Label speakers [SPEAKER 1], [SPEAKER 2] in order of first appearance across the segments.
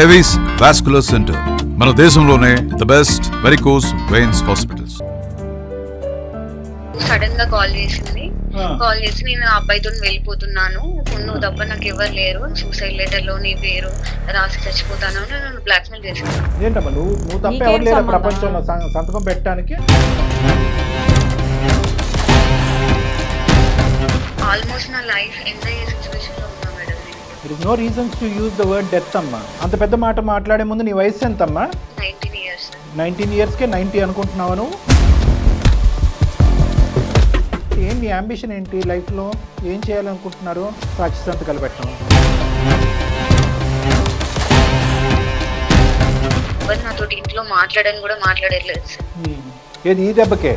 [SPEAKER 1] Avis vascular centre మన దేశంలోనే the best varicose veins hospitals.
[SPEAKER 2] Sudden గా కాల్ చేసి నేను ఆ అబ్బాయితో వెళ్ళిపోతున్నాను, నువ్వు తప్ప నాకు ఎవరు లేరు, సూసైడ్ లెటర్ లో నీ పేరు రాసి చచ్చిపోతాను నన్ను బ్లాక్ మెయిల్ చేశాను.
[SPEAKER 3] ఏంటమ్మా నువ్వు తప్ప ఎవరు లేరు ప్రపంచంలో సంతకం పెట్టడానికి?
[SPEAKER 2] ఆల్మోస్ట్ నా లైఫ్ ఎండ్ అయ్యే సిచ్యువేషన్ లో ఉన్నా madam.
[SPEAKER 3] There is no reasons to use the word death అమ్మా. అంత పెద్ద మాట మాట్లాడే ముందు నీ వయసు ఎంతమ్మా?
[SPEAKER 2] 19 years.
[SPEAKER 3] 19 yearsకే 90 అనుకుంటున్నావా నువ్వు? ఏం నీ అంబిషన్ ఏంటి లైఫ్లో? ఏం చేయాలనుకుంటున్నారు? సాక్షి సంతకాలు పెట్టడం.
[SPEAKER 2] ఎవరు నాతో ఇంట్లో మాట్లాడని కూడా మాట్లాడలేదు సార్.
[SPEAKER 3] ఏది ఈ దెబ్బకే?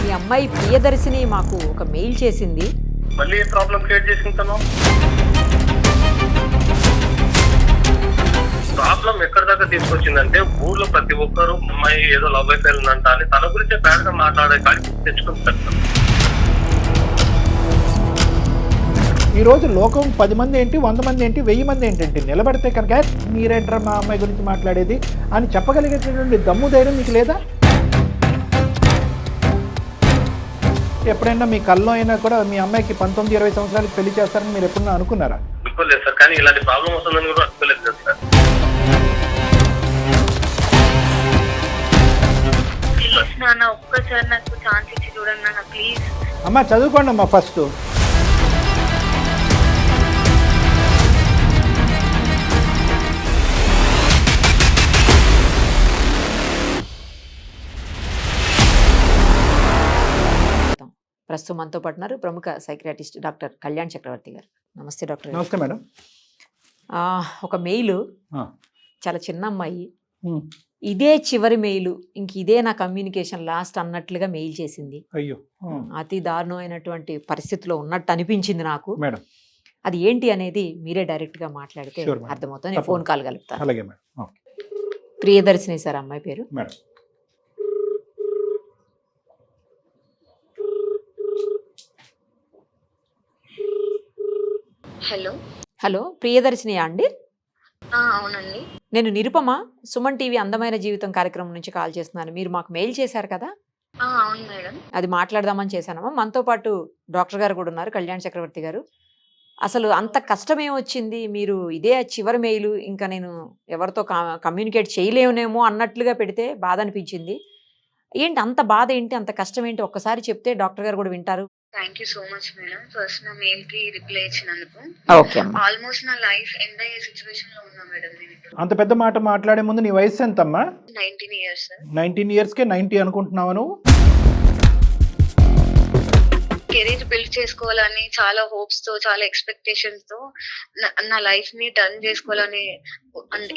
[SPEAKER 4] మీ అమ్మాయి ప్రియదర్శిని మాకు ఒక మెయిల్ చేసింది.
[SPEAKER 5] మళ్ళీ ప్రాబ్లం క్రియేట్ చేసుకుంటాను. ప్రాబ్లం ఎక్కడి దాకా తీసుకొచ్చిందంటే ఊర్లో ప్రతి ఒక్కరు అమ్మాయి ఏదో లవ్ అయిపోయి ఉందంట అని తన గురించే బ్యాడ్ గా మాట్లాడే కాడికి తెచ్చుకుంటారు.
[SPEAKER 3] ఈ రోజు లోకం 10 మంది ఏంటి, 100 మంది ఏంటి, 1000 మంది ఏంటంటే నిలబడితే కనుక మీరేంటారా మా అమ్మాయి గురించి మాట్లాడేది అని చెప్పగలిగేటటువంటి దమ్ము ధైర్యం మీకు లేదా? ఎప్పుడైనా మీ కల్లో అయినా కూడా మీ అమ్మాయికి 19-20 సంవత్సరాలకు పెళ్లి చేస్తారని మీరు ఎప్పుడన్నా అనుకున్నారా?
[SPEAKER 5] అనుకోలేదు సార్, కానీ ఇలాంటి ప్రాబ్లం వస్తుందని కూడా అనుకోలేదు కదా సార్.
[SPEAKER 2] ప్లీజ్ నాన్న, ఒక్కసారి నాకు ఛాన్స్ ఇచ్చి చూడండి నాన్న ప్లీజ్.
[SPEAKER 3] అమ్మ చదువుకోండి అమ్మా ఫస్ట్.
[SPEAKER 4] ప్రస్తుతం మనతో పాటున్నారు ప్రముఖ సైకియాట్రిస్ట్ డాక్టర్ కళ్యాణ్ చక్రవర్తి గారు. నమస్తే డాక్టర్.
[SPEAKER 3] నమస్తే మేడం.
[SPEAKER 4] ఒక మెయిల్, చాలా చిన్న అమ్మాయి, ఇదే చివరి మెయిల్, ఇంక ఇదే నా కమ్యూనికేషన్ లాస్ట్ అన్నట్లుగా మెయిల్ చేసింది.
[SPEAKER 3] అయ్యో,
[SPEAKER 4] అతి దారుణమైనటువంటి పరిస్థితిలో ఉన్నట్టు అనిపించింది నాకు.
[SPEAKER 3] మేడం
[SPEAKER 4] అది ఏంటి అనేది మీరే డైరెక్ట్ గా మాట్లాడితే అర్థమవుతుంది. నేను ఫోన్ కాల్ కలుపుతాను.
[SPEAKER 3] అలాగే మేడం.
[SPEAKER 4] ప్రియదర్శిని సార్ అమ్మాయి పేరు.
[SPEAKER 3] మేడం
[SPEAKER 2] హలో
[SPEAKER 4] హలో, ప్రియదర్శిని అండి?
[SPEAKER 2] అవునండి.
[SPEAKER 4] నేను నిరుపమ, సుమన్ టీవీ అందమైన జీవితం కార్యక్రమం నుంచి కాల్ చేస్తున్నాను. మీరు మాకు మెయిల్ చేశారు కదా?
[SPEAKER 2] అవును మేడం.
[SPEAKER 4] అది మాట్లాడదామని చేశానమ్మా. మనతో పాటు డాక్టర్ గారు కూడా ఉన్నారు, కళ్యాణ్ చక్రవర్తి గారు. అసలు అంత కష్టం ఏమొచ్చింది? మీరు ఇదే చివరి మెయిల్, ఇంకా నేను ఎవరితో కమ్యూనికేట్ చేయలేనేమో అన్నట్లుగా పెడితే బాధ అనిపించింది. ఏంటి అంత బాధ ఏంటి, అంత కష్టం ఏంటి? ఒక్కసారి చెప్తే డాక్టర్ గారు కూడా వింటారు.
[SPEAKER 2] Thank you so much madam, first నా మెయిల్ కి రిప్లై ఇచ్చినందుకు.
[SPEAKER 4] ఓకే.
[SPEAKER 2] ఆల్మోస్ట్ నా లైఫ్ ఎండ్ అయ్యే సిచ్యువేషన్ లో ఉన్నా మేడం నేను.
[SPEAKER 3] అంత పెద్ద మాట మాట్లాడే ముందు నీ వయసు ఎంతమ్మా?
[SPEAKER 2] 19 years.
[SPEAKER 3] 19 yearsకే 90 అనుకుంటున్నావా నువ్వు?
[SPEAKER 2] కెరీర్ బిల్డ్ చేసుకోవాలని చాలా హోప్స్ తో, చాలా ఎక్స్పెక్టేషన్స్ తో నా లైఫ్ ని టర్న్ చేసుకోవాలని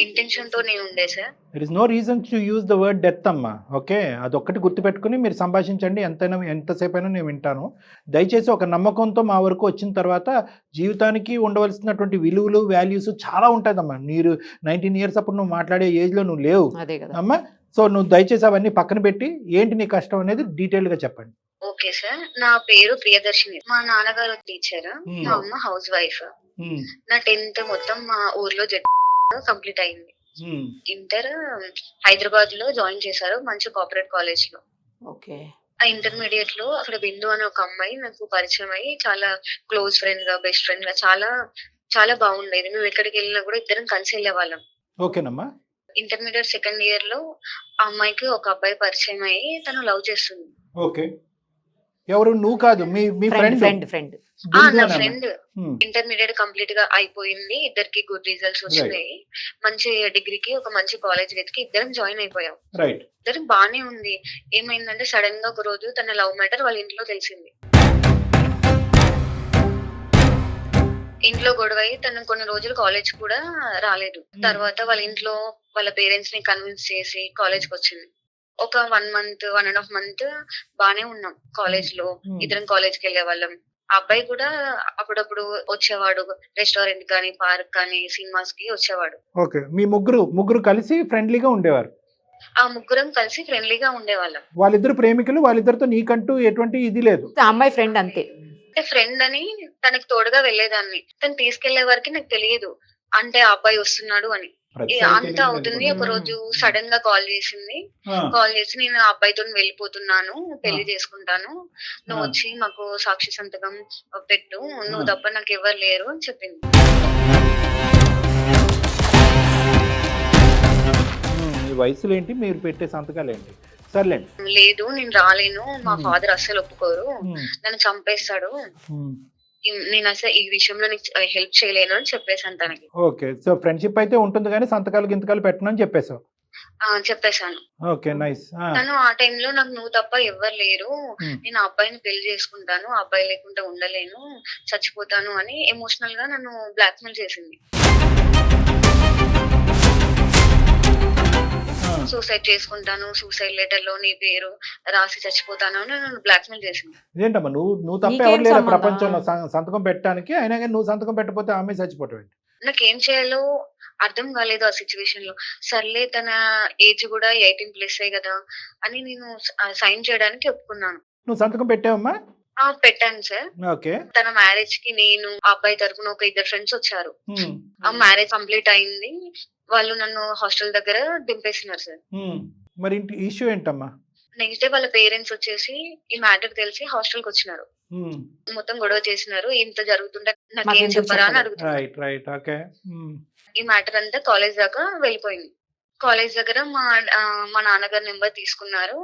[SPEAKER 2] ఇంటెన్షన్ తో నేను ఉండే sir.
[SPEAKER 3] There is no reason to use the word death అమ్మా. ఓకే, అదొక్కటి గుర్తుపెట్టుకుని మీరు సంభాషించండి. ఎంతసేపు అయినా నేను వింటాను. దయచేసి ఒక నమ్మకంతో మా వరకు వచ్చిన తర్వాత జీవితానికి ఉండవలసినటువంటి విలువలు, వాల్యూస్ చాలా ఉంటాయమ్మా. మీరు 19 years అప్పుడు నువ్వు మాట్లాడే ఏజ్లో నువ్వు లేవు అమ్మా. సో నువ్వు దయచేసి అవన్నీ పక్కన పెట్టి ఏంటి నీ కష్టం అనేది డీటెయిల్గా చెప్పండి.
[SPEAKER 2] ఓకే సార్, నా పేరు ప్రియదర్శిని. మా నాన్నగారు టీచర్, మా అమ్మ హౌస్ వైఫ్. నా 10th మొత్తం మా ఊర్లో కంప్లీట్ అయింది. ఇంటర్ హైదరాబాద్ లో జాయిన్ చేశారు, మంచి కోఆపరేట్ కాలేజ్ లో.
[SPEAKER 4] ఓకే.
[SPEAKER 2] ఆ ఇంటర్మీడియట్ లో అక్కడ బిందు అనే ఒక అమ్మాయి నాకు పరిచయం అయ్యి చాలా క్లోజ్ ఫ్రెండ్ గా, బెస్ట్ ఫ్రెండ్ గా చాలా చాలా బాగుండేది. మేము ఎక్కడికి వెళ్ళినా కూడా ఇద్దరం కలిసి వెళ్ళే వాళ్ళం.
[SPEAKER 3] ఓకేనమ్మా.
[SPEAKER 2] ఇంటర్మీడియట్ 2nd year లో ఆ అమ్మాయికి ఒక అబ్బాయి పరిచయం అయ్యి తను లవ్ చేస్తుంది.
[SPEAKER 3] ఓకే, ఎవరు? నువ్వు కాదు, మీ ఫ్రెండ్?
[SPEAKER 2] నా ఫ్రెండ్. ఇంటర్మీడియట్ కంప్లీట్ గా అయిపోయింది, ఇద్దరికి గుడ్ రిజల్ట్స్ వచ్చినాయి, మంచి డిగ్రీకి ఒక మంచి కాలేజ్ వెతికి ఇద్దరం జాయిన్ అయిపోయాం. ఇద్దరం బానే ఉంది. ఏమైందంటే సడన్ గా ఒక రోజు తన లవ్ మ్యాటర్ వాళ్ళ ఇంట్లో తెలిసింది. ఇంట్లో గొడవ అయ్యి తను కొన్ని రోజులు కాలేజ్ కూడా రాలేదు. తర్వాత వాళ్ళ ఇంట్లో వాళ్ళ పేరెంట్స్ ని కన్విన్స్ చేసి కాలేజ్ కి వచ్చింది. ఒక 1 month, 1.5 months బానే ఉన్నాం కాలేజ్ లో. ఇద్దరం కాలేజ్ కి వెళ్ళే వాళ్ళం. ఆ అబ్బాయి కూడా అప్పుడప్పుడు వచ్చేవాడు, రెస్టారెంట్ కానీ, పార్క్ కానీ, సినిమాస్ కి వచ్చేవాడు.
[SPEAKER 3] ఓకే, మీ ముగ్గురు కలిసి ఫ్రెండ్లీగా ఉండేవారు?
[SPEAKER 2] ఆ ముగ్గురం కలిసి ఫ్రెండ్లీగా ఉండేవాళ్ళం.
[SPEAKER 3] వాళ్ళిద్దరు ప్రేమికులు, వాళ్ళిద్దరితో నీకంటూ ఎటువంటి ఇది లేదు?
[SPEAKER 4] అమ్మాయి ఫ్రెండ్ అంతే.
[SPEAKER 2] అంటే ఫ్రెండ్ అని తనకి తోడుగా వెళ్ళేదాన్ని. తను తీసుకెళ్లే వరకు నాకు తెలియదు అంటే ఆ అబ్బాయి వస్తున్నాడు అని. అంత అవుతుంది. ఒక రోజు సడన్ గా కాల్ చేసింది. కాల్ చేసి నేను ఆ అబ్బాయితో వెళ్ళిపోతున్నాను, పెళ్లి చేసుకుంటాను, నువ్వు వచ్చి మాకు సాక్షి సంతకం పెట్టు, నువ్వు తప్ప నాకు ఎవరు లేరు అని చెప్పింది.
[SPEAKER 3] ఈ వయసులో ఏంటి మీరు పెట్టే సంతకాలు ఏంటి? సర్లేండి.
[SPEAKER 2] లేదు నేను రాలేను, మా ఫాదర్ అస్సలు ఒప్పుకోరు, నన్ను చంపేస్తాడు, నేను అసలు ఈ విషయంలో నీకు హెల్ప్ చేయలేను అని చెప్పేసాను తనకి.
[SPEAKER 3] ఓకే. సో ఫ్రెండ్షిప్ అయితే ఉంటుంది కానీ సంతకాలు గింతకాలు పెట్టను అని చెప్పేసావు.
[SPEAKER 2] చెప్పేశాను.
[SPEAKER 3] Okay, nice.
[SPEAKER 2] తను ఆ టైంలో నాకు నువ్వు తప్ప ఎవ్వరు లేరు, నేను ఆ అబ్బాయిని పెళ్లి చేసుకుంటాను, ఆ అబ్బాయి లేకుండా ఉండలేను, చచ్చిపోతాను అని ఎమోషనల్ గా నన్ను బ్లాక్మెయిల్ చేసింది. సూసైడ్ చేసుకుంటాను, సూసైడ్ లెటర్ లో నీ పేరు రాసి చచ్చిపోతాను అని నన్ను బ్లాక్మెయిల్ చేసింది.
[SPEAKER 3] ఏంటమ్మా నువ్వు తప్ప ఎవరు లేరు ప్రపంచంలో సంతకం పెట్టడానికి, అయినా కానీ నువ్వు సంతకం పెట్టకపోతే ఆమె చచ్చిపోవటం.
[SPEAKER 2] నాకేం చేయాలో అర్థం కాలేదు ఆ సిచ్యువేషన్ లో. సర్లే తన ఏజ్ కూడా 18+ కదా అని నేను సైన్ చేయడానికి ఒప్పుకున్నాను.
[SPEAKER 3] నువ్వు సంతకం పెట్టావమ్మా?
[SPEAKER 2] పెట్టాను సార్.
[SPEAKER 3] ఓకే.
[SPEAKER 2] తన మ్యారేజ్ కి నేను ఆ అబ్బాయి తరపున ఒక 2 ఫ్రెండ్స్ వచ్చారు. ఆ మ్యారేజ్ కంప్లీట్ అయింది, వాళ్ళు నన్ను హాస్టల్ దగ్గర దింపేసినారు సార్.
[SPEAKER 3] మరి ఇష్యూ ఏంటమ్మా?
[SPEAKER 2] నెక్స్ట్ డే వాళ్ళ పేరెంట్స్ వచ్చేసి ఈ మ్యాటర్ తెలిసి హాస్టల్ కి వచ్చినారు, మొత్తం గొడవ చేసినారు. ఇంత జరుగుతుంటే నాకేం చెప్పరా అని అడుగుతున్నారు. ఈ మ్యాటర్ అంతా కాలేజ్ దాకా వెళ్ళిపోయింది. కాలేజ్ దగ్గర మా నాన్నగారి నెంబర్ తీసుకున్నారు,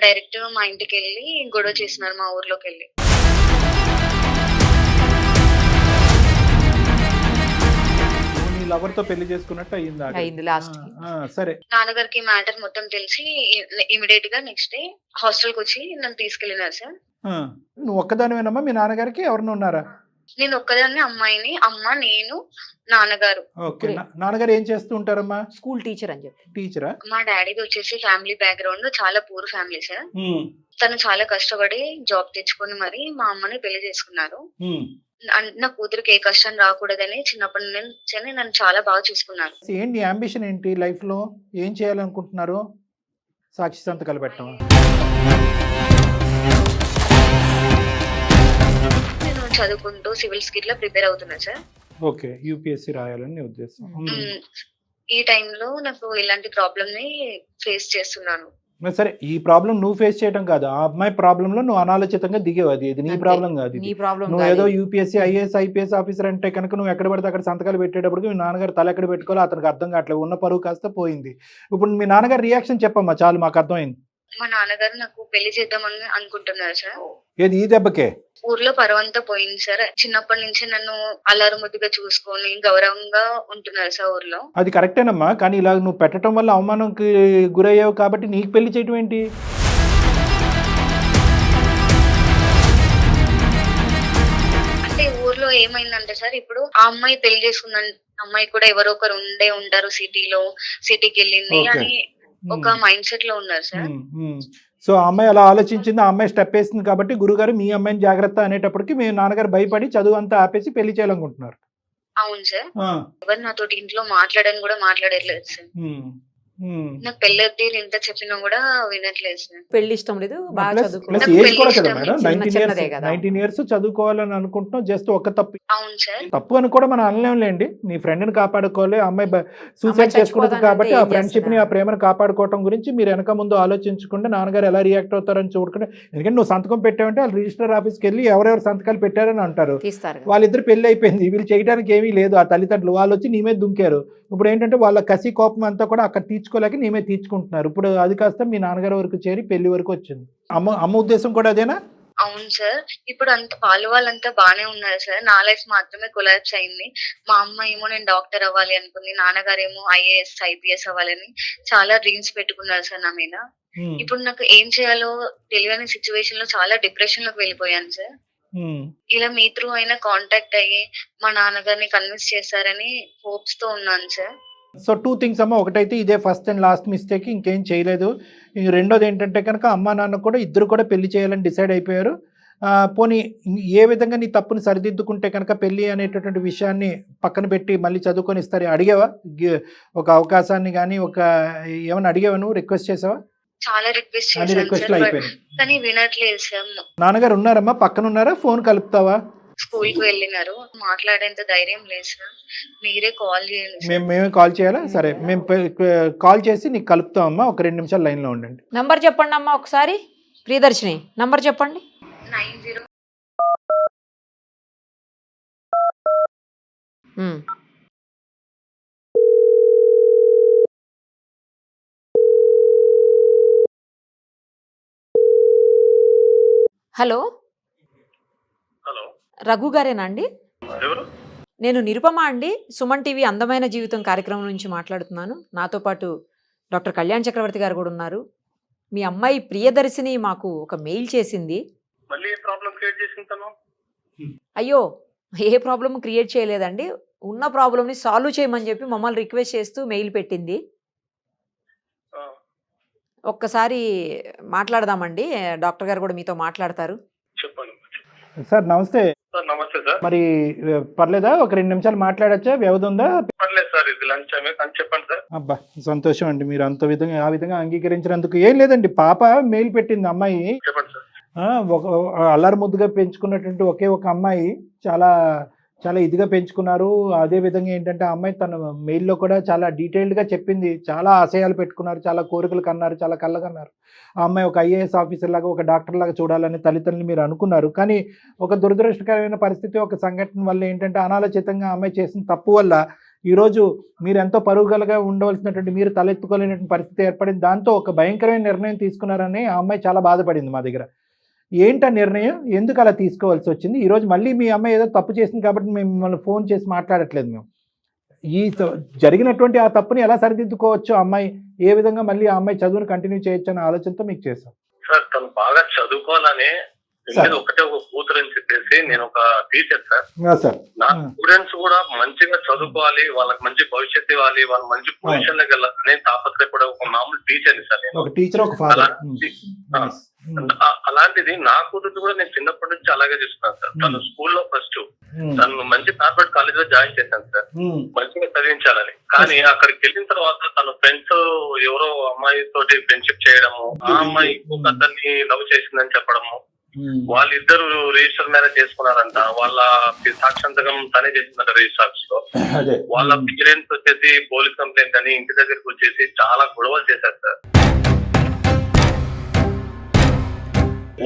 [SPEAKER 2] డైరెక్ట్ మా ఇంటికి వెళ్ళి గొడవ చేసినారు, మా ఊర్లోకి వెళ్ళి.
[SPEAKER 3] లవర్ తో పెళ్లి చేసుకున్నట్టు అయింది
[SPEAKER 4] లాస్ట్.
[SPEAKER 3] సరే.
[SPEAKER 2] నాన్నగారికి మ్యాటర్ మొత్తం తెలిసి ఇమిడియట్ గా నెక్స్ట్ డే హాస్టల్ కి వచ్చి నన్ను తీసుకెళ్లినారు సార్.
[SPEAKER 3] నువ్వు ఒక్కదానివేనమ్మా? మీ నాన్నగారికి ఎవరైనా ఉన్నారా?
[SPEAKER 2] నేను ఒక్కదాన్ని, అమ్మాయిని, అమ్మ, నేను, నాన్నగారు.
[SPEAKER 3] ఓకే. నాన్నగారు ఏం చేస్తూ ఉంటారమ్మా?
[SPEAKER 4] స్కూల్ టీచర్ అని చెప్పి.
[SPEAKER 3] టీచరా?
[SPEAKER 2] మా డాడీది వచ్చేసి ఫ్యామిలీ బ్యాక్గ్రౌండ్ చాలా పూర్ ఫ్యామిలీ సార్. తను చాలా కష్టపడి జాబ్ తెచ్చుకొని మరి మా అమ్మని పెళ్లి చేసుకున్నారు. నా కూతురికి ఏ కష్టం రాకూడదని చిన్నప్పటి నుంచి నన్ను చాలా బాగా చూసుకున్నారు.
[SPEAKER 3] ఏంటి అంబిషన్ ఏంటి లైఫ్ లో? ఏం చేయాలనుకుంటున్నారు? సాక్షి సంతకాలు పెట్టడం?
[SPEAKER 2] నేను చదువుకుంటూ సివిల్స్ కి ఇట్లా ప్రిపేర్ అవుతున్నా సార్.
[SPEAKER 3] ఓకే. యూపీఎస్సీ రాయాలని ఉద్దేశం.
[SPEAKER 2] ఈ టైంలో నాకు ఇలాంటి ప్రాబ్లమ్ ని ఫేస్ చేస్తున్నాను.
[SPEAKER 3] సరే, ఈ ప్రాబ్లం నువ్వు ఫేస్ చేయడం కాదు, ఆ అమ్మాయి ప్రాబ్లం లో నువ్వు అనాలోచితంగా దిగేవు. అది నీ ప్రాబ్లం కాదు. నువ్వు ఏదో యూపీఎస్సీ ఐఏఎస్ ఐపీఎస్ ఆఫీసర్ అంటే కనుక నువ్వు ఎక్కడ పడితే అక్కడ సంతకాలు పెట్టేటప్పుడు మీ నాన్నగారు తల ఎక్కడ పెట్టుకోవాలో అతనికి అర్థం కావట్లేదు, ఉన్న పరువు కాస్త పోయింది. ఇప్పుడు మీ నాన్నగారు రియాక్షన్ చెప్పమ్మా, చాలు మాకు అర్థమైంది.
[SPEAKER 2] మా నాన్నగారు నాకు పెళ్లి చేద్దామని అనుకుంటున్నారు సార్.
[SPEAKER 3] ఏది ఈ దెబ్బకే?
[SPEAKER 2] ఊర్లో పరువంతా పోయింది సార్. చిన్నప్పటి నుంచి నన్ను అల్లారు ముద్దుగా చూసుకొని గౌరవంగా ఉంటున్నారు సార్ ఊర్లో.
[SPEAKER 3] అది కరెక్టేనమ్మా, కానీ ఇలా నువ్వు పెట్టడం వల్ల అవమానంకి గురయ్యావు కాబట్టి నీకు పెళ్లి చేయటం ఏంటి?
[SPEAKER 2] అంటే ఊర్లో ఏమైందంటే సార్, ఇప్పుడు ఆ అమ్మాయి పెళ్లి చేసుకున్న అమ్మాయి కూడా ఎవరో ఒకరు ఉంటారు సిటీకి వెళ్ళింది అని ఒక మైండ్ సెట్ లో ఉన్నారు సార్.
[SPEAKER 3] సో ఆ అమ్మాయి అలా ఆలోచించింది, ఆ అమ్మాయి స్టెప్ వేసింది కాబట్టి గురుగారు మీ అమ్మాయిని జాగ్రత్త అనేటప్పటికి మీ నాన్నగారు భయపడి చదువు అంతా ఆపేసి పెళ్లి చేయాలనుకుంటున్నారు.
[SPEAKER 2] అవును సార్. ఎవరు నాతో ఇంట్లో మాట్లాడని కూడా మాట్లాడట్లేదు సార్. నాకు పెళ్లి వద్దు ఎంత చెప్పినా కూడా వినట్లేదు సార్.
[SPEAKER 4] పెళ్లి ఇష్టం లేదు, బాగా
[SPEAKER 3] ప్లస్ ఏజ్ కూడా కదా మేడం, 19 years చదువుకోవాలని అనుకుంటున్నాం. జస్ట్ ఒక తప్పు.
[SPEAKER 2] అవును సార్.
[SPEAKER 3] తప్పు అని కూడా మనం అనలేండి. నీ ఫ్రెండ్ ని కాపాడుకోవాలి, అమ్మాయి సూసైడ్ చేసుకుంటుంది కాబట్టి ఆ ఫ్రెండ్షిప్ ని ఆ ప్రేమను కాపాడుకోవడం గురించి మీరు వెనక ముందు ఆలోచించకుండా నాన్నగారు ఎలా రియాక్ట్ అవుతారని చూడకుండా, ఎందుకంటే నువ్వు సంతకం పెట్టావంటే వాళ్ళు రిజిస్టర్ ఆఫీస్కి వెళ్ళి ఎవరెవరు సంతకాలు పెట్టారని అంటారు. వాళ్ళిద్దరు పెళ్లి అయిపోయింది, వీళ్ళు చేయడానికి ఏమీ లేదు. ఆ తల్లిదండ్రులు వాళ్ళు వచ్చి నీ మీద దుంకారు. ఇప్పుడు ఏంటంటే వాళ్ళ కసి కోపం అంతా కూడా అక్కడ తీర్చుకోలేక నీ మీద తీర్చుకుంటున్నారు. ఇప్పుడు అది కాస్త మీ నాన్నగారి వరకు చేరి పెళ్లి వరకు వచ్చింది. అమ్మ ఉద్దేశం కూడా అదేనా?
[SPEAKER 2] అవును సార్. ఇప్పుడు వాళ్ళంతా బానే ఉన్నారు సార్, నా లైఫ్ మాత్రమే కొలాప్స్ అయింది. మా అమ్మ ఏమో నేను డాక్టర్ అవ్వాలి అనుకుంది, నాన్నగారేమో ఐఏఎస్ ఐపీఎస్ అవ్వాలని చాలా డ్రీమ్స్ పెట్టుకున్నారు సార్ నా మీద. ఇప్పుడు నాకు ఏం చేయాలో తెలియని సిచ్యువేషన్ లో చాలా డిప్రెషన్ లోకి వెళ్ళిపోయాను సార్. ఇలా మీ త్రూ అయినా కాంటాక్ట్ అయ్యి మా నాన్నగారిని కన్విన్స్ చేస్తారని హోప్స్ తో ఉన్నాను సార్.
[SPEAKER 3] సో 2 things అమ్మ. ఒకటైతే ఇదే ఫస్ట్ అండ్ లాస్ట్ మిస్టేక్, ఇంకేం చేయలేదు. రెండోది ఏంటంటే కనుక అమ్మా నాన్న కూడా ఇద్దరు కూడా పెళ్లి చేయాలని డిసైడ్ అయిపోయారు. పోనీ ఏ విధంగా నీ తప్పుని సరిదిద్దుకుంటే కనుక పెళ్లి అనేటటువంటి విషయాన్ని పక్కన పెట్టి మళ్ళీ చదువుకొని ఇస్తారు అడిగావా? ఒక అవకాశాన్ని కానీ ఏమైనా అడిగావా? నువ్వు రిక్వెస్ట్ చేసావా?
[SPEAKER 2] చాలా రిక్వెస్ట్
[SPEAKER 3] అన్ని
[SPEAKER 2] చేశాను
[SPEAKER 3] రిక్వెస్ట్లు
[SPEAKER 2] సార్
[SPEAKER 3] అయిపోయినాయి.
[SPEAKER 2] కానీ వినట్లేదు సార్.
[SPEAKER 3] నాన్నగారు ఉన్నారమ్మా, పక్కన ఉన్నారా? ఫోన్ కలుపుతావా?
[SPEAKER 2] స్కూల్ కి వెళ్ళినారు, మాట్లాడేంత ధైర్యం లేదు సార్. మీరే కాల్ చేయండి సార్.
[SPEAKER 3] మేమే కాల్ చేయాలా? సరే, మేము కాల్ చేసి నీకు కలుపుతామమ్మా. ఒక 2 నిమిషాలు లైన్లో ఉండండి.
[SPEAKER 4] నంబర్ చెప్పండి అమ్మా ఒకసారి. ప్రియదర్శిని నంబర్ చెప్పండి.
[SPEAKER 2] 90
[SPEAKER 4] ఉమ్. హలో,
[SPEAKER 5] హలో,
[SPEAKER 4] రఘు గారేనా అండి?
[SPEAKER 5] ఎవరు?
[SPEAKER 4] నేను నిరుపమ అండి, సుమన్ టీవీ అందమైన జీవితం కార్యక్రమం నుంచి మాట్లాడుతున్నాను. నాతో పాటు డాక్టర్ కళ్యాణ్ చక్రవర్తి గారు కూడా ఉన్నారు. మీ అమ్మాయి ప్రియదర్శిని మాకు ఒక మెయిల్ చేసింది.
[SPEAKER 5] మళ్ళీ ఏ ప్రాబ్లం క్రియేట్ చేసింది తను?
[SPEAKER 4] అయ్యో, ఏ ప్రాబ్లమ్ క్రియేట్ చేయలేదండి, ఉన్న ప్రాబ్లమ్ని సాల్వ్ చేయమని చెప్పి మమ్మల్ని రిక్వెస్ట్ చేస్తూ మెయిల్ పెట్టింది.
[SPEAKER 5] ఆ,
[SPEAKER 4] ఒక్కసారి మాట్లాడదామండి, డాక్టర్ గారు కూడా మీతో మాట్లాడతారు.
[SPEAKER 5] చెప్పండి
[SPEAKER 3] సార్ నమస్తే.
[SPEAKER 5] సార్. నమస్తే సార్.
[SPEAKER 3] మరి పర్లేదా? ఒక 2 నిమిషాలు మాట్లాడచ్చా? వ్యవధి ఉందా?
[SPEAKER 5] పర్లేదు సార్, ఇది లంచ్ టైమే కానీ చెప్పండి సార్.
[SPEAKER 3] అబ్బా, సంతోషం అండి మీరు ఆ విధంగా అంగీకరించినందుకు. ఏం లేదండి, పాప మెయిల్ పెట్టింది. అమ్మాయి
[SPEAKER 5] చెప్పండి సార్.
[SPEAKER 3] ఒక అల్లరి ముద్దుగా పెంచుకున్నటువంటి ఒకే ఒక అమ్మాయి, చాలా చాలా ఇదిగా పెంచుకున్నారు. అదే విధంగా ఏంటంటే ఆ అమ్మాయి తన మెయిల్లో కూడా చాలా డీటెయిల్డ్గా చెప్పింది. చాలా ఆశయాలు పెట్టుకున్నారు, చాలా కోరికలు కన్నారు, చాలా కళ్ళ కన్నారు. ఆ అమ్మాయి ఒక ఐఏఎస్ ఆఫీసర్ లాగా, ఒక డాక్టర్ లాగా చూడాలని తల్లిదండ్రులు మీరు అనుకున్నారు. కానీ ఒక దురదృష్టకరమైన పరిస్థితి, ఒక సంఘటన వల్ల ఏంటంటే అనాలోచితంగా ఆ అమ్మాయి చేసిన తప్పు వల్ల ఈరోజు మీరు ఎంతో పరుగులుగా ఉండవలసినటువంటి మీరు తలెత్తుకోలేనటువంటి పరిస్థితి ఏర్పడింది. దాంతో ఒక భయంకరమైన నిర్ణయం తీసుకున్నారని ఆ అమ్మాయి చాలా బాధపడింది మా దగ్గర. ఏంటి ఆ నిర్ణయం? ఎందుకు అలా తీసుకోవాల్సి వచ్చింది? ఈరోజు మళ్ళీ మీ అమ్మాయి ఏదో తప్పు చేసింది కాబట్టి మేము మిమ్మల్ని ఫోన్ చేసి మాట్లాడట్లేదు. మేము జరిగినటువంటి ఆ తప్పుని ఎలా సరిదిద్దుకోవచ్చు, అమ్మాయి ఏ విధంగా మళ్ళీ ఆ అమ్మాయి చదువును కంటిన్యూ చేయొచ్చు అనే ఆలోచనతో మీకు చేశాం.
[SPEAKER 5] సార్ తను బాగా చదువుకోవాలని ఉండేది ఒకటే ఒక కూతురు అని చెప్పేసి నేను ఒక టీచర్ సార్.
[SPEAKER 3] సార్
[SPEAKER 5] నా స్టూడెంట్స్ కూడా మంచిగా చదువుకోవాలి, వాళ్ళకి మంచి భవిష్యత్తు ఇవ్వాలి, వాళ్ళు మంచి పొజిషన్ లోకి వెళ్ళాలని తాపత్రయపడే ఒక మామూలు టీచర్ని సార్ నేను.
[SPEAKER 3] ఒక టీచర్, ఒక ఫాదర్.
[SPEAKER 5] అలాంటిది నా కూతురు కూడా నేను చిన్నప్పటి నుంచి అలాగే చూస్తున్నాను సార్. తను స్కూల్లో ఫస్ట్ తను మంచి కార్పొరేట్ కాలేజ్ లో జాయిన్ చేశాను సార్, మంచిగా చదివించాలని. కానీ అక్కడికి వెళ్ళిన తర్వాత తన ఫ్రెండ్స్ ఎవరో అమ్మాయి తోటి ఫ్రెండ్షిప్ చేయడము, ఆ అమ్మాయి ఇంకొక అతన్ని లవ్ చేసిందని చెప్పడము, వాళ్ళిద్దరు రిజిస్టర్ మ్యారేజ్ చేసుకున్నారంట. వాళ్ళ సాక్షాంతకం తనే చేసిందంట రిజిస్టర్ ఆఫీస్ లో. వాళ్ళ పేరెంట్స్ వచ్చేసి పోలీస్ కంప్లైంట్ అని ఇంటి దగ్గరికి వచ్చేసి చాలా గొడవలు చేశారు సార్.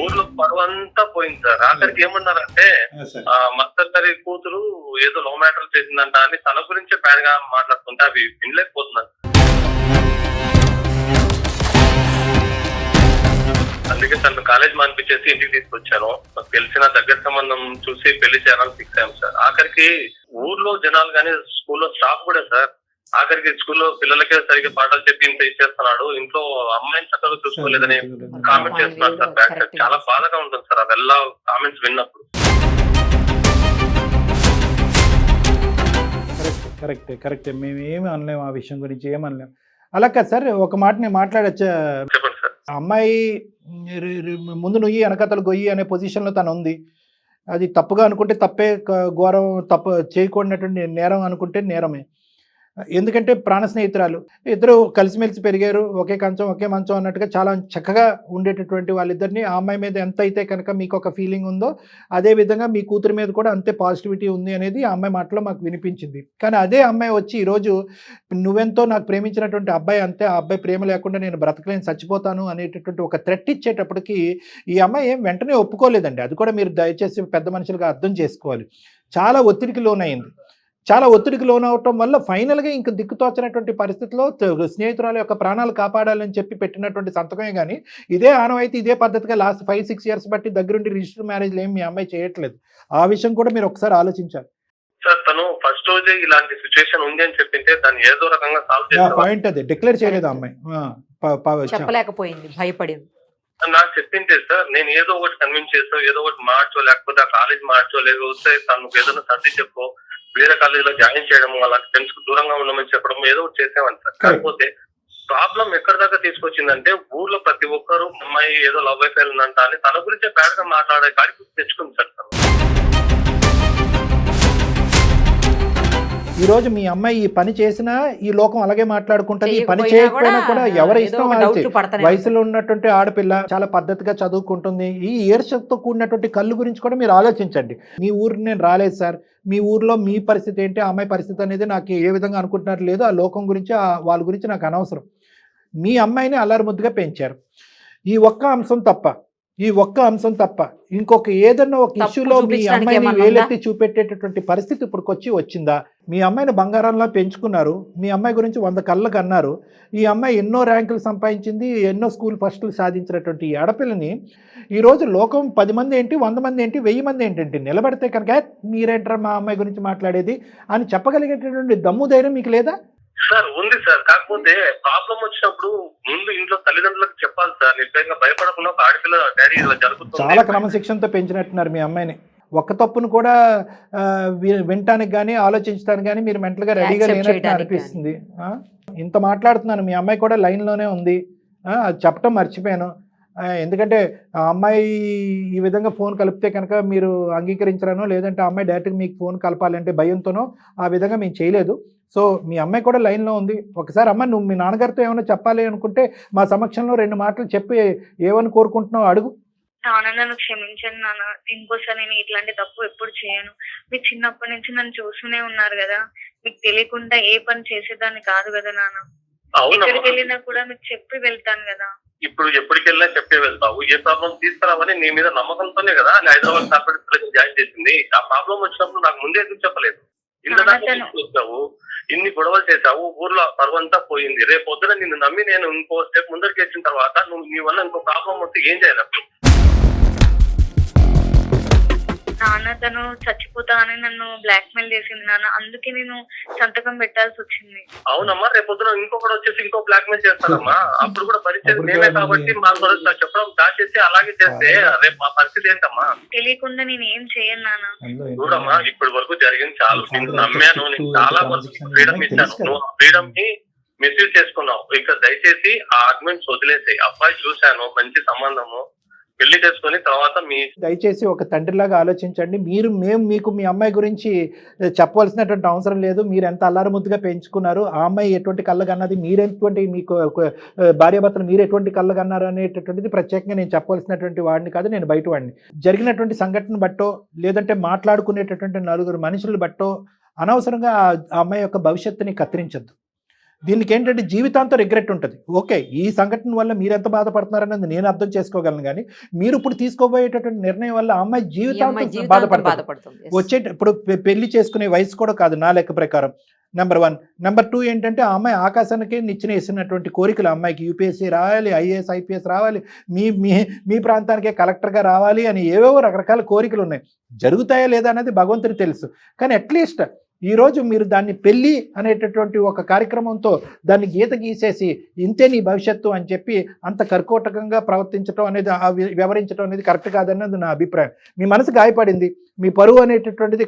[SPEAKER 5] ఊర్లో పరువంతా పోయింది సార్. ఆఖరికి ఏమన్నారంటే మస్తర్ గారి కూతురు ఏదో లవ్ మ్యాటర్ చేసిందంట అని తన గురించే బ్యాడ్ గా మాట్లాడుతుంటే అవి వినలేకపోతున్నారు. అందుకే తను కాలేజ్ మానిపించేసి ఇంటికి తీసుకొచ్చాను. నాకు తెలిసిన దగ్గర సంబంధం చూసి పెళ్లి చేయాలని ఫిక్స్ అయ్యాం సార్. ఆఖరికి ఊర్లో జనాలు కానీ స్కూల్లో స్టాఫ్ కూడా సార్, ఆఖరికి స్కూల్లో పిల్లలకే సరిగ్గా పాఠాలు చెప్పి ఇంత ఇచ్చేస్తున్నాడు, ఇంట్లో అమ్మాయిని చక్కగా చూసుకోలేదని కామెంట్ చేస్తున్నారు సార్. బ్యాక్ సైడ్ చాలా బాధగా ఉంటుంది సార్ అವೆಲ್ಲ కామెంట్స్ విన్నప్పుడు.
[SPEAKER 3] కరెక్టే. మేము ఏమి అనలేము ఆ విషయం గురించి, ఏమనలేము. అలా కాదు సార్, ఒక మాట నేను మాట్లాడచ్చా?
[SPEAKER 5] చెప్పండి సార్.
[SPEAKER 3] అమ్మాయి ముందు నుయ్యి వెనకతలు గొయ్యి అనే పొజిషన్లో తను ఉంది. అది తప్పుగా అనుకుంటే తప్పే, ఘోరం తప్పు చేయకూడనటువంటి నేరం అనుకుంటే నేరమే. ఎందుకంటే ప్రాణ స్నేహితురాలు, ఇద్దరు కలిసిమెలిసి పెరిగారు, ఒకే కంచం ఒకే మంచం అన్నట్టుగా చాలా చక్కగా ఉండేటటువంటి వాళ్ళిద్దరిని ఆ అమ్మాయి మీద ఎంత అయితే కనుక మీకు ఒక ఫీలింగ్ ఉందో అదే విధంగా మీ కూతురు మీద కూడా అంతే పాజిటివిటీ ఉంది అనేది ఆ అమ్మాయి మాటలో మాకు వినిపించింది. కానీ అదే అమ్మాయి వచ్చి ఈరోజు నువ్వెంతో నాకు ప్రేమించినటువంటి అబ్బాయి అంతే, ఆ అబ్బాయి ప్రేమ లేకుండా నేను బ్రతకలేని చచ్చిపోతాను అనేటటువంటి ఒక థ్రెట్ ఇచ్చేటప్పటికి ఈ అమ్మాయి ఏం వెంటనే ఒప్పుకోలేదండి. అది కూడా మీరు దయచేసి పెద్ద మనుషులుగా అర్థం చేసుకోవాలి. చాలా ఒత్తిడికి లోనైంది. చాలా ఒత్తిడికి లోనవటం వల్ల ఫైనల్గా ఇంక దిక్కుతోచినటువంటి పరిస్థితిలో స్నేహితురాల యొక్క ప్రాణాలు కాపాడాలని చెప్పి పెట్టినటువంటి సంతకమే కానీ ఇదే ఆనవాయితీ ఇదే పద్ధతిగా లాస్ట్ 5-6 ఇయర్స్ బట్టి దగ్గరుండి రిజిస్టర్ మ్యారేజ్లు ఏమి మీ అమ్మాయి చేయట్లేదు. ఆ విషయం కూడా మీరు ఒకసారి ఆలోచించాలి
[SPEAKER 5] సార్. తను ఫస్ట్ రోజే ఇలాంటి సిచ్యువేషన్ ఉంది అని చెప్పింటే దాన్ని ఏదో రకంగా సాల్వ్ చేయాలి.
[SPEAKER 3] పాయింట్ అదే డిక్లేర్ చేయలేదు అమ్మాయి,
[SPEAKER 4] చెప్పలేకపోయింది, భయపడింది.
[SPEAKER 5] నాకు చెప్పింటే సార్ నేను ఏదో ఒకటి కన్విన్స్ చేస్తా, ఏదో ఒకటి మార్చో, లేకపోతే ఆ కాలేజ్ మార్చో, లేకపోతే తనకు ఏదైనా సర్ది చెప్పో, వేరే కాలేజ్ లో జాయిన్ చేయడం, అలాంటి ఫ్రెండ్స్ కు దూరంగా ఉండమని చెప్పడం ఏదో ఒకటి చేసేవాడిని సార్. కాకపోతే ప్రాబ్లం ఎక్కడి దాకా తీసుకొచ్చిందంటే ఊర్లో ప్రతి ఒక్కరు అమ్మాయి ఏదో లవ్ అఫైర్ ఉందంట అని తన గురించే బ్యాడ్ గా మాట్లాడే కాడికి తెచ్చుకుంది సార్ తను.
[SPEAKER 3] ఈ రోజు మీ అమ్మాయి ఈ పని చేసినా ఈ లోకం అలాగే మాట్లాడుకుంటుంది, ఈ పని
[SPEAKER 4] చేయకపోయినా
[SPEAKER 3] చేయకపోయినా కూడా ఎవరి
[SPEAKER 4] ఏదో
[SPEAKER 3] ఇష్టం
[SPEAKER 4] ఒక
[SPEAKER 3] వాళ్ళది.
[SPEAKER 4] డౌట్ పడతానే
[SPEAKER 3] వయసులో ఉన్నటువంటి ఆడపిల్ల చాలా పద్ధతిగా చదువుకుంటుంది. ఈ ఈర్ష్యతో కూడినటువంటి కళ్ళు గురించి కూడా మీరు ఆలోచించండి. మీ ఊరు నేను రాలేదు సార్, మీ ఊర్లో మీ పరిస్థితి ఏంటి, ఆ అమ్మాయి పరిస్థితి అనేది నాకు ఏ విధంగా అనుకుంటున్నారు లేదు, ఆ లోకం గురించి వాళ్ళ గురించి నాకు అనవసరం. మీ అమ్మాయిని అల్లరి ముద్దుగా పెంచారు. ఈ ఒక్క అంశం తప్ప ఇంకొక ఏదన్నా ఒక
[SPEAKER 4] తప్పు
[SPEAKER 3] ఇష్యూలో మీ
[SPEAKER 4] చూపించడానికి
[SPEAKER 3] అమ్మాయిని
[SPEAKER 4] ఏమన్నా
[SPEAKER 3] వేలెత్తి చూపెట్టేటటువంటి పరిస్థితి ఇప్పుడు వచ్చిందా? మీ అమ్మాయిని బంగారంలా పెంచుకున్నారు, మీ అమ్మాయి గురించి 100 కళ్ళకు అన్నారు. ఈ అమ్మాయి ఎన్నో ర్యాంకులు సంపాదించింది, ఎన్నో స్కూల్ ఫస్టులు సాధించినటువంటి ఈ ఆడపిల్లని ఈరోజు లోకం 10 మంది ఏంటి, 100 మంది ఏంటి, 1000 మంది ఏంటంటే నిలబడితే కనుక మీరేంటారా మా అమ్మాయి గురించి మాట్లాడేది అని చెప్పగలిగేటటువంటి దమ్ము ధైర్యం మీకు లేదా?
[SPEAKER 5] సార్ ఉంది సార్, కాకపోతే ప్రాబ్లం వచ్చినప్పుడు ముందు ఇంట్లో తల్లిదండ్రులకు చెప్పాలి సార్. నిజంగా భయపడకుండా ఒక ఆడపిల్ల డాడీ ఇలా జరుగుతుంది.
[SPEAKER 3] చాలా క్రమశిక్షణతో పెంచినట్టున్నారు మీ అమ్మాయిని. ఒక్క తప్పును కూడా వినటానికి కానీ ఆలోచించడానికి కానీ మీరు మెంటల్గా రెడీగా
[SPEAKER 4] Accept
[SPEAKER 3] లేనట్టు
[SPEAKER 4] చేయడానికి
[SPEAKER 3] అనిపిస్తుంది. ఇంత మాట్లాడుతున్నాను, మీ అమ్మాయి కూడా లైన్లోనే ఉంది. అది చెప్పడం మర్చిపోయాను. ఎందుకంటే ఆ అమ్మాయి ఈ విధంగా ఫోన్ కలిపితే కనుక మీరు అంగీకరించరానో, లేదంటే ఆ అమ్మాయి డైరెక్ట్గా మీకు ఫోన్ కలపాలంటే భయంతోనో ఆ విధంగా మేము చేయలేదు. సో మీ అమ్మాయి కూడా లైన్లో ఉంది. ఒకసారి అమ్మ నువ్వు మీ నాన్నగారితో ఏమైనా చెప్పాలి అనుకుంటే మా సమక్షంలో 2 మాటలు చెప్పి ఏమని కోరుకుంటున్నావు అడుగు.
[SPEAKER 6] నాన్న నన్ను క్షమించండి నాన్న, ఇంకోసారి నేను ఇట్లాంటి తప్పు ఎప్పుడు చేయను. మీరు చిన్నప్పటి నుంచి నన్ను చూస్తూనే ఉన్నారు కదా, మీకు తెలియకుండా ఏ పని చేసేదాన్ని కాదు కదా నాన్న. ఎక్కడికి వెళ్ళినా కూడా మీకు చెప్పి వెళ్తాను కదా.
[SPEAKER 5] ఇప్పుడు ఎప్పటికి వెళ్ళినా చెప్పే వెళ్తావు, ఏ ప్రాబ్లం తీసుకురావని నీ మీద నమ్మకంతోనే కదా హైదరాబాద్ కార్పొరేట్ జాయిన్ చేసింది. ఆ ప్రాబ్లం వచ్చినప్పుడు నాకు ముందే ఎందుకు చెప్పలేదు? ఇంత వచ్చావు, ఇన్ని గొడవలు చేశావు, ఊర్లో పరువంతా పోయింది. రేపు పొద్దున నిన్ను నమ్మి నేను ఇంకో స్టెప్ ముందరికి వచ్చిన తర్వాత నువ్వు నీ వల్ల ఇంకో ప్రాబ్లం వస్తే ఏం చేయాలి?
[SPEAKER 6] నాన్న తను చచ్చిపోతా అని నన్ను బ్లాక్ మెయిల్ చేసింది నాన్న, అందుకే నేను సంతకం పెట్టాల్సి వచ్చింది.
[SPEAKER 5] అవునమ్మా, రేపు పొద్దున ఇంకొకటి వచ్చేసి ఇంకో బ్లాక్ మెయిల్ చేస్తానమ్మా. అప్పుడు కూడా పరిస్థితి నేనే కాబట్టి మా చెప్పడం దాచేసి అలాగే చేస్తే రేపు మా పరిస్థితి ఏంటమ్మా?
[SPEAKER 6] తెలియకుండా నేను ఏం చేయను నాన్న.
[SPEAKER 5] చూడమ్మా, ఇప్పటి వరకు జరిగింది చాలు. నేను నమ్మాను, నేను చాలా వరకు ఫ్రీడమ్ ఇచ్చాను. నువ్వు ఆ ఫ్రీడమ్ ని మిస్యూజ్ చేసుకున్నావు. ఇక దయచేసి ఆ ఆర్గ్యుమెంట్స్ వదిలేసాయి. అబ్బాయి చూశాను, మంచి సంబంధము, పెళ్లి చేసుకుని తర్వాత
[SPEAKER 3] దయచేసి ఒక తండ్రిలాగా ఆలోచించండి. మేము మీకు మీ అమ్మాయి గురించి చెప్పవలసినటువంటి అవసరం లేదు. మీరు ఎంత అల్లారు ముద్దుగా పెంచుకున్నారు, ఆ అమ్మాయి ఎటువంటి కళ్ళగన్నది, మీరెటువంటి మీకు భార్యాభర్తలు మీరు ఎటువంటి కళ్ళగన్నారు అనేటటువంటిది ప్రత్యేకంగా నేను చెప్పవలసినటువంటి వాడిని కాదు, నేను బయట వాడిని. జరిగినటువంటి సంఘటన బట్టో లేదంటే మాట్లాడుకునేటటువంటి 4 మనుషులు బట్టో అనవసరంగా ఆ అమ్మాయి యొక్క భవిష్యత్తుని కత్తిరించద్దు. దీనికి ఏంటంటే జీవితాంతం రిగ్రెట్ ఉంటుంది. ఓకే, ఈ సంఘటన వల్ల మీరు ఎంత బాధపడుతున్నారనేది నేను అర్థం చేసుకోగలను, కానీ మీరు ఇప్పుడు తీసుకోబోయేటటువంటి నిర్ణయం వల్ల ఆ అమ్మాయి జీవితాంతం బాధపడుతుంది. ఇప్పుడు పెళ్లి చేసుకునే వయసు కూడా కాదు నా లెక్క ప్రకారం. నెంబర్ 1. నెంబర్ 2 ఏంటంటే ఆ అమ్మాయి ఆకాశానికి నిచ్చెన వేసినటువంటి కోరికలు. అమ్మాయికి యూపీఎస్సీ రావాలి, ఐఏఎస్ ఐపీఎస్ రావాలి, మీ ప్రాంతానికే కలెక్టర్గా రావాలి అని ఏవేవో రకరకాల కోరికలు ఉన్నాయి. జరుగుతాయా లేదా అనేది భగవంతుడికి తెలుసు. కానీ అట్లీస్ట్ ఈరోజు మీరు దాన్ని పెళ్ళి అనేటటువంటి ఒక కార్యక్రమంతో దాన్ని గీత గీసేసి ఇంతే నీ భవిష్యత్తు అని చెప్పి అంత కర్కోటకంగా ప్రవర్తించడం అనేది, వ్యవహరించడం అనేది కరెక్ట్ కాదన్నది నా అభిప్రాయం. మీ మనసు గాయపడింది, మీ పరువు అనేటటువంటిది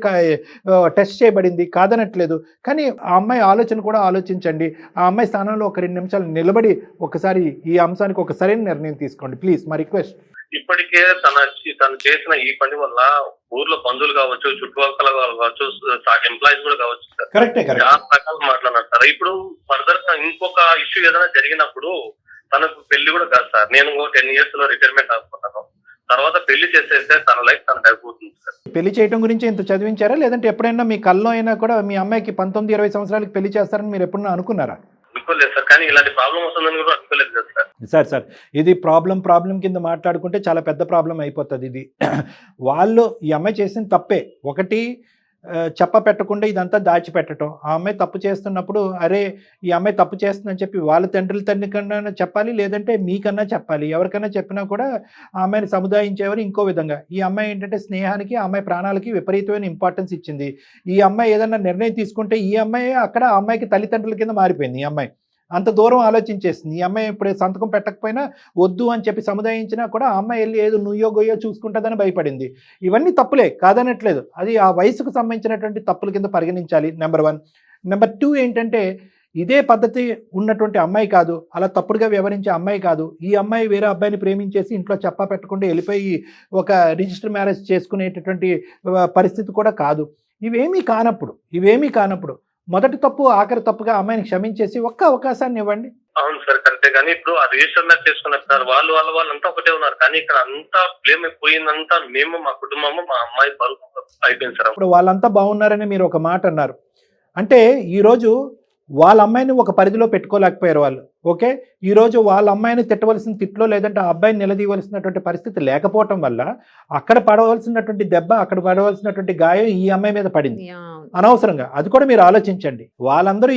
[SPEAKER 3] టెస్ట్ చేయబడింది, కాదనట్లేదు. కానీ ఆ అమ్మాయి ఆలోచన కూడా ఆలోచించండి. ఆ అమ్మాయి స్థానంలో ఒక 2 నిమిషాలు నిలబడి ఒకసారి ఈ అంశానికి ఒక సరైన నిర్ణయం తీసుకోండి ప్లీజ్, మా రిక్వెస్ట్.
[SPEAKER 5] ఇప్పటికే తను చేసిన ఈ పని వల్ల ఊర్లో బంధువులు కావచ్చు, చుట్టుపక్కల కావచ్చు, ఎంప్లాయీస్ కూడా కావచ్చు సార్, చాలా రకాలు మాట్లాడినారు సార్. ఇప్పుడు ఫర్దర్ గా ఇంకొక ఇష్యూ ఏదైనా జరిగినప్పుడు తనకు పెళ్లి కూడా కాదు సార్. నేను 10 years లో రిటైర్మెంట్ అనుకుంటాను. తర్వాత పెళ్లి చేసేస్తే తన లైఫ్ తనకు అయిపోతుంది సార్.
[SPEAKER 3] పెళ్లి చేయడం గురించి ఇంత చదివించారా, లేదంటే ఎప్పుడైనా మీ కల్లో అయినా కూడా మీ అమ్మాయికి 19-20 సంవత్సరాలకు పెళ్లి చేస్తారని మీరు ఎప్పుడన్నా అనుకున్నారా?
[SPEAKER 5] అనుకోలేదు సార్, కానీ ఇలాంటి ప్రాబ్లం వస్తుందని కూడా అనుకోలేదు కదా సార్.
[SPEAKER 3] సార్ ఇది ప్రాబ్లం కింద మాట్లాడుకుంటే చాలా పెద్ద ప్రాబ్లం అయిపోతుంది. ఇది వాళ్ళు ఈ అమ్మాయి చేసిన తప్పే. ఒకటి, చెప్ప పెట్టకుండా ఇదంతా దాచిపెట్టడం. ఆ అమ్మాయి తప్పు చేస్తున్నప్పుడు అరే ఈ అమ్మాయి తప్పు చేస్తుందని చెప్పి వాళ్ళ తండ్రి కన్నా చెప్పాలి, లేదంటే మీకన్నా చెప్పాలి. ఎవరికైనా చెప్పినా కూడా ఆ అమ్మాయిని సముదాయించేవారు ఇంకో విధంగా. ఈ అమ్మాయి ఏంటంటే స్నేహానికి, ఆ అమ్మాయి ప్రాణాలకి విపరీతమైన ఇంపార్టెన్స్ ఇచ్చింది. ఈ అమ్మాయి ఏదైనా నిర్ణయం తీసుకుంటే ఈ అమ్మాయి అక్కడ ఆ అమ్మాయికి తల్లిదండ్రుల కింద మారిపోయింది. ఈ అమ్మాయి అంత దూరం ఆలోచించేసింది. ఈ అమ్మాయి ఇప్పుడు సంతకం పెట్టకపోయినా వద్దు అని చెప్పి సముదాయించినా కూడా ఆ అమ్మాయి వెళ్ళి ఏదో నుయ్యో గొయ్యో చూసుకుంటుందని భయపడింది. ఇవన్నీ తప్పులే, కాదనట్లేదు. అది ఆ వయసుకు సంబంధించినటువంటి తప్పుల కింద పరిగణించాలి. నెంబర్ 1. నెంబర్ 2 ఏంటంటే ఇదే పద్ధతి ఉన్నటువంటి అమ్మాయి కాదు, అలా తప్పుడుగా వ్యవహరించే అమ్మాయి కాదు. ఈ అమ్మాయి వేరే అబ్బాయిని ప్రేమించేసి ఇంట్లో చెప్పా పెట్టకుండా వెళ్ళిపోయి ఒక రిజిస్టర్ మ్యారేజ్ చేసుకునేటటువంటి పరిస్థితి కూడా కాదు. ఇవేమీ కానప్పుడు మొదటి తప్పు ఆఖరి తప్పుగా అమ్మాయిని క్షమించేసి ఒక్క అవకాశాన్ని ఇవ్వండి.
[SPEAKER 5] అవును సార్ కరెక్టే, కానీ ఇప్పుడు ఆ రిజిస్టర్ మ్యాచ్ చేసుకున్నారు సార్, వాళ్ళంతా ఒకటే ఉన్నారు, కానీ ఇక్కడ అంతా బ్లేమ్ పోయిందంతా మేము, మా కుటుంబము, మా అమ్మాయి బరువు అయిపోయింది సార్.
[SPEAKER 3] ఇప్పుడు వాళ్ళంతా బాగున్నారని మీరు ఒక మాట అన్నారు, అంటే ఈరోజు వాళ్ళ అమ్మాయిని ఒక పరిధిలో పెట్టుకోలేకపోయారు వాళ్ళు. ఓకే, ఈరోజు వాళ్ళ అమ్మాయిని తిట్టవలసిన తిట్లో లేదంటే ఆ అబ్బాయిని నిలదీయవలసినటువంటి పరిస్థితి లేకపోవటం వల్ల అక్కడ పడవలసినటువంటి దెబ్బ, అక్కడ పడవలసినటువంటి గాయం ఈ అమ్మాయి మీద పడింది అనవసరంగా. అది కూడా మీరు ఆలోచించండి. వాళ్ళందరూ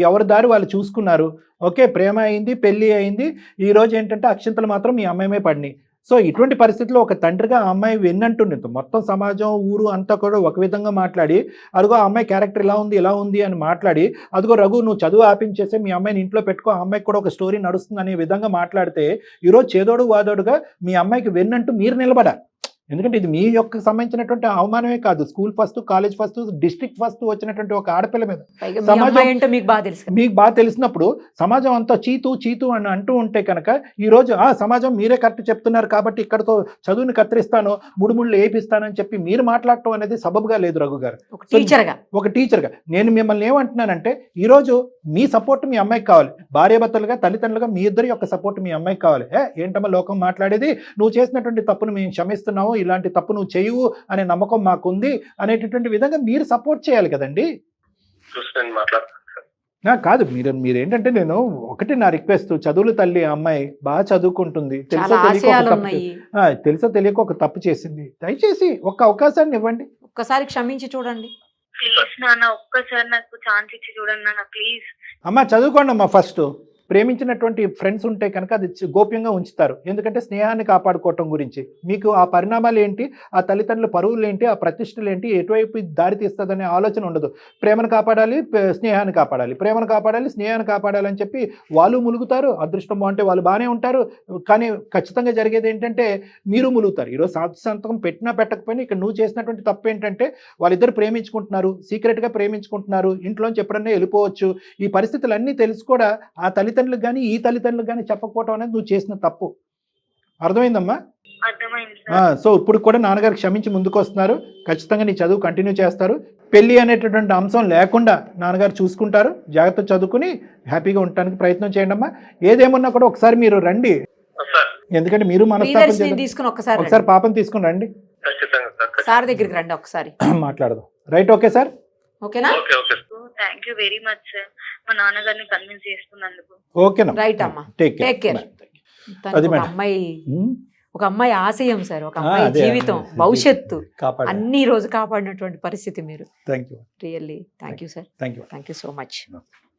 [SPEAKER 3] ఎవరి దారి వాళ్ళు చూసుకున్నారు. ఓకే, ప్రేమ అయింది, పెళ్లి అయింది. ఈ రోజు ఏంటంటే అక్షింతలు మాత్రం మీ అమ్మాయి మీద పడినాయి. సో ఇటువంటి పరిస్థితుల్లో ఒక తండ్రిగా ఆ అమ్మాయి విన్నట్టుండి మొత్తం సమాజం ఊరు అంతా కూడా ఒక విధంగా మాట్లాడి, అదిగో ఆ అమ్మాయి క్యారెక్టర్ ఇలా ఉంది అని మాట్లాడి, అదిగో రఘు నువ్వు చదువు ఆపించేసి మీ అమ్మాయిని ఇంట్లో పెట్టుకో, ఆ అమ్మాయికి కూడా ఒక స్టోరీ నడుస్తుంది అనే విధంగా మాట్లాడితే ఈరోజు చేదోడు వాదోడుగా మీ అమ్మాయికి విన్నట్టు మీరు నిలబడాలి. ఎందుకంటే ఇది మీ యొక్క సంబంధించినటువంటి అవమానమే కాదు, school first, college first, district first వచ్చినటువంటి ఒక ఆడపిల్ల మీద సమాజం మీకు బాగా తెలిసినప్పుడు సమాజం అంతా చీతు అని అంటూ ఉంటే కనుక ఈ రోజు ఆ సమాజం మీరే కరెక్ట్ చెప్తున్నారు కాబట్టి ఇక్కడతో చదువుని కత్తిరిస్తాను, ముడుముళ్ళు వేపిస్తానని చెప్పి మీరు మాట్లాడటం అనేది సబబుగా లేదు రఘు గారు. ఒక టీచర్గా నేను మిమ్మల్ని ఏమంటున్నానంటే ఈరోజు మీ సపోర్ట్ మీ అమ్మాయికి కావాలి, భార్యాభర్తలుగా తల్లిదండ్రులుగా మీ ఇద్దరి యొక్క సపోర్ట్ మీ అమ్మాయికి కావాలి. ఏంటమ్మా లోకం మాట్లాడేది, నువ్వు చేసినటువంటి తప్పును మేము క్షమిస్తున్నావు, ఇలాంటి తప్పు నువ్వు చేయవు అనే నమ్మకం మాకుంది అనేటటువంటి విధంగా మీరు సపోర్ట్ చేయాలి కదండి. కాదు మీరేంటంటే నేను ఒకటి నా రిక్వెస్ట్, చదువులు తల్లి అమ్మాయి బాగా చదువుకుంటుంది, తెలుసో తెలియక ఒక తప్పు చేసింది, దయచేసి ఒక్క అవకాశాన్ని ఇవ్వండి,
[SPEAKER 4] ఒక్కసారి క్షమించి చూడండి.
[SPEAKER 6] ప్లీజ్ నాన్న, ఒక్కసారి నాకు ఛాన్స్ ఇచ్చి చూడండి నాన్న ప్లీజ్.
[SPEAKER 3] అమ్మా చదువుకోండి అమ్మా. ఫస్ట్ ప్రేమించినటువంటి ఫ్రెండ్స్ ఉంటే కనుక అది గోప్యంగా ఉంచుతారు, ఎందుకంటే స్నేహాన్ని కాపాడుకోవటం గురించి. మీకు ఆ పరిణామాలు ఏంటి, ఆ తల్లిదండ్రుల పరువులు ఏంటి, ఆ ప్రతిష్టలు ఏంటి, ఎటువైపు దారి తీస్తుందనే ఆలోచన ఉండదు. ప్రేమను కాపాడాలి, స్నేహాన్ని కాపాడాలి, ప్రేమను కాపాడాలి, స్నేహాన్ని కాపాడాలి అని చెప్పి వాళ్ళు ములుగుతారు. అదృష్టం బాగుంటే వాళ్ళు బాగానే ఉంటారు, కానీ ఖచ్చితంగా జరిగేది ఏంటంటే మీరు ములుగుతారు. ఈరోజు సంతకం పెట్టినా పెట్టకపోయినా ఇక్కడ నువ్వు చేసినటువంటి తప్పు ఏంటంటే వాళ్ళిద్దరు ప్రేమించుకుంటున్నారు, సీక్రెట్గా ప్రేమించుకుంటున్నారు, ఇంట్లోంచి ఎప్పుడన్నా వెళ్ళిపోవచ్చు. ఈ పరిస్థితులన్నీ తెలుసు కూడా ఆ తల్లిదండ్రులకు కానీ ఈ తల్లిదండ్రులకు కానీ చెప్పకపోవటం అనేది నువ్వు చేసిన తప్పు. అర్థమైందమ్మా? సో ఇప్పుడు కూడా నాన్నగారు క్షమించి ముందుకు వస్తున్నారు, ఖచ్చితంగా నీ చదువు కంటిన్యూ చేస్తారు, పెళ్లి అనేటటువంటి అంశం లేకుండా నాన్నగారు చూసుకుంటారు. జాగ్రత్త చదువుకుని హ్యాపీగా ఉండటానికి ప్రయత్నం చేయండి అమ్మా. ఏదేమన్నా కూడా ఒకసారి మీరు రండి, ఎందుకంటే మీరు మనస్తాపం
[SPEAKER 4] తీసుకుని
[SPEAKER 3] ఒకసారి పాపం తీసుకుని రండి,
[SPEAKER 4] సార్ దగ్గరికి రండి, ఒకసారి మాట్లాడదాం.
[SPEAKER 3] రైట్? ఓకే సార్,
[SPEAKER 4] ఓకేనా?
[SPEAKER 6] Thank you very much sir, మా నాన్నగారిని కన్విన్స్ చేస్తున్నందుకు.
[SPEAKER 3] ఓకేనా?
[SPEAKER 4] రైట్ అమ్మా, టేక్ కేర్. ఒక అమ్మాయి ఆశయం సార్, ఒక అమ్మాయి జీవితం, భవిష్యత్తు అన్ని రోజు కాపాడినటువంటి పరిస్థితి మీరు. Really thank you sir, thank you so much.